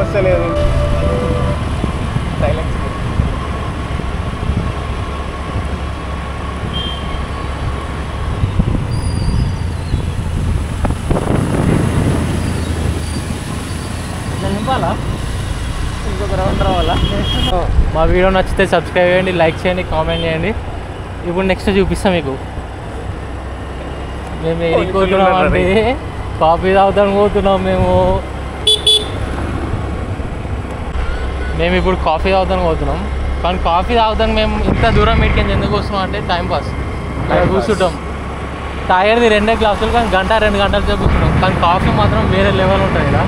వస్తలేదు. సైలెన్స్ నింపాలా, ఇంకొక రౌండ్ రావాలా? మా వీడియో నచ్చితే సబ్స్క్రైబ్ చేయండి, లైక్ చేయండి, కామెంట్ చేయండి. ఇప్పుడు నెక్స్ట్ చూపిస్తాం మీకు. మేము ఏరిపోతున్నాం అంటే కాఫీ తాగుతానికి పోతున్నాం. మేము ఇప్పుడు కాఫీ తాగుతానికి పోతున్నాం. కానీ కాఫీ తాగుతానికి మేము ఇంత దూరం మీటింగ్ ఎందుకు వస్తున్నాం అంటే టైంపాస్. అక్కడ కూర్చుంటాం, తాగేది 2 గ్లాసులు, కానీ 1-2 గంటల సేపు కూర్చుంటాం. కానీ కాఫీ మాత్రం వేరే లెవెల్ ఉంటుంది కదా.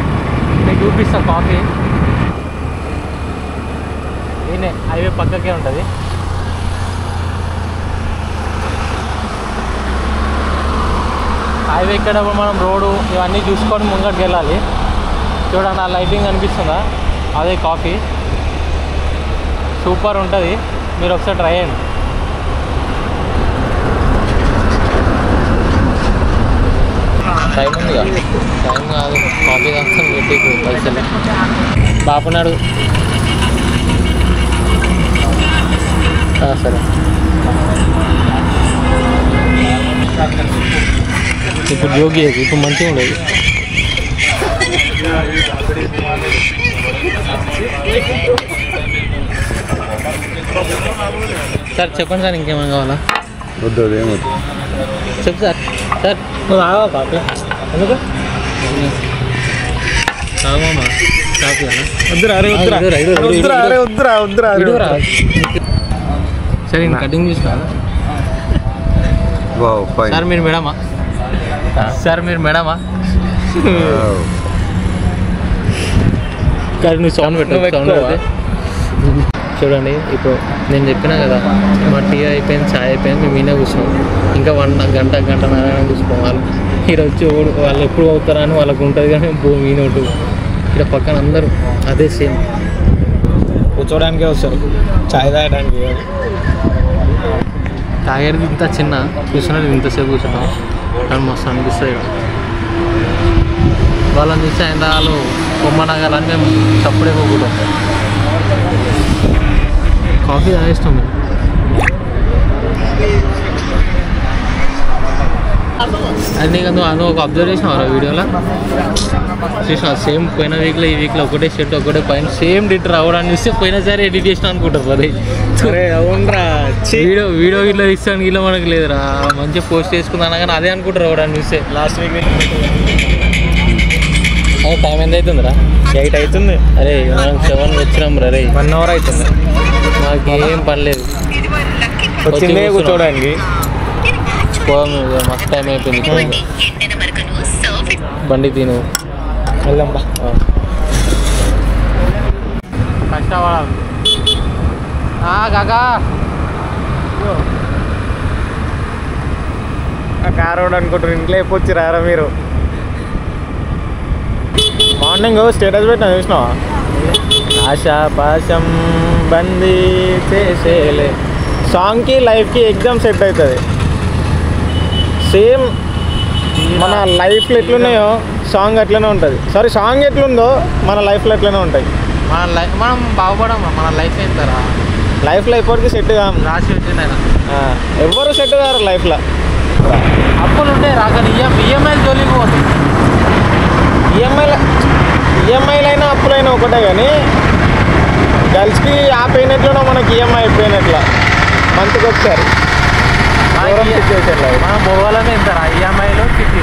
మీకు చూపిస్తాం కాఫీ. ఈయనే హైవే పక్కకే ఉంటుంది. హైవే ఇక్కడ మనం రోడ్డు ఇవన్నీ చూసుకొని ముంగటికి వెళ్ళాలి. చూడండి ఆ లైటింగ్ కనిపిస్తుందా, అదే కాఫీ. సూపర్ ఉంటుంది, మీరు ఒకసారి ట్రై చేయండి. టైం ఉందిగా, టైం కాదు, కాఫీ తాగుతాను పెట్టి పైసలు. బాపునాడు సరే. ఇప్పుడు జోగి ఇప్పుడు మంచిగా ఉండేది. సార్ చెప్పండి సార్, ఇంకేమైనా కావాలా? వద్దు అదేమొద్దు. చెప్పు సార్. సార్ నువ్వు తాగవా కాఫీ? ఎందుకు తాగమా కాఫీ అన్న? వద్దురా. సరే ఇంకా కటింగ్ చూసుకోవాలా? సార్ మీరు మేడమా? సార్ మీరు మేడమా? కానీ నువ్వు సౌండ్ పెట్టు. సౌండ్ పెడితే చూడండి. ఇప్పుడు నేను చెప్పినా కదా, మా టీ అయిపోయింది, ఛాయ్ అయిపోయింది, మేము ఈయన కూర్చున్నాం. ఇంకా 1 గంటన్నర కూర్చుకోవాలి. ఇక్కడ వచ్చి వాళ్ళు ఎప్పుడు అవుతారా అని వాళ్ళకు ఉంటుంది, కానీ ఈయన ఉంటుంది. ఇక్కడ పక్కన అందరూ అదే సేమ్ కూర్చోడానికే వస్తారు, ఛాయ్ తాగడానికి. తాగేది ఇంత చిన్న, కూర్చున్నది ఇంతసేపు కూర్చుంటాం, కానీ మస్తు అనిపిస్తుంది. వాళ్ళని చూస్తే ఆయన వాళ్ళు బొమ్మనగాలని మేము తప్పుడే పోకుంటాం. కాఫీ తాగేస్తాం మేము. అది నీకు నువ్వు ఒక అబ్జర్వ్ చేసినావు వీడియోలో చూసినా? సేమ్ పోయిన వీక్లో ఈ వీక్లో ఒకటే షర్ట్ ఒకటే పైన సేమ్ డిట్ రావడానికి చూస్తే పోయినసారి ఎడిట్ చేసినా అనుకుంటారు. అది అవునరా, వీడియో ఇట్లా తీస్తాను ఇలా మనకు లేదురా, మంచిగా పోస్ట్ చేసుకుందాను కానీ అదే అనుకుంటారు రావడానికి చూస్తే. లాస్ట్ వీక్ అదే టైం ఎంత అవుతుందిరా? 8 అవుతుంది. అరే మనం 7 వచ్చినాం రా. రే 1 అవర్ అవుతుంది, మాకేం పర్లేదు వచ్చిందే కూర్చోడానికి. మస్తు టైం అయిపోయింది, బండి తిను వెళ్దాం బా. కష్టపడాలి కాకా. కార్ రోడ్ అనుకుంటారు, ఇంట్లో ఎప్పొచ్చి రారా మీరు? మార్నింగ్ స్టేటస్ పెట్టినా చూసినావా? ఆశాపాశం బందీ చేసేలే సాంగ్కి లైఫ్కి ఎగ్జామ్ సెట్ అవుతుంది. సేమ్ మన లైఫ్లో ఎట్లున్నాయో సాంగ్ అట్లనే ఉంటుంది. సారీ, సాంగ్ ఎట్లుందో మన లైఫ్లో అట్లనే ఉంటాయి. మనం బాగుపడం, మన లైఫ్ ఏంటారా? లైఫ్లో ఎప్పటికీ సెట్ కాము, రాసి వచ్చింది ఆయన. ఎవ్వరు సెట్ కారు లైఫ్లో. అప్పులు ఉంటాయి రాకని ఈఎంఐలు జోలికి పోతాయి. ఈఎంఐలైనా అప్పులైనా ఒకటే, కానీ గర్ల్స్కి ఆ పెయిన్ ఎట్లనో మనకి ఈఎంఐ అయిపోయినట్లా మంత్కి ఒకసారి. మనం పోవాలని ఎంత ఈఎంఐలో 50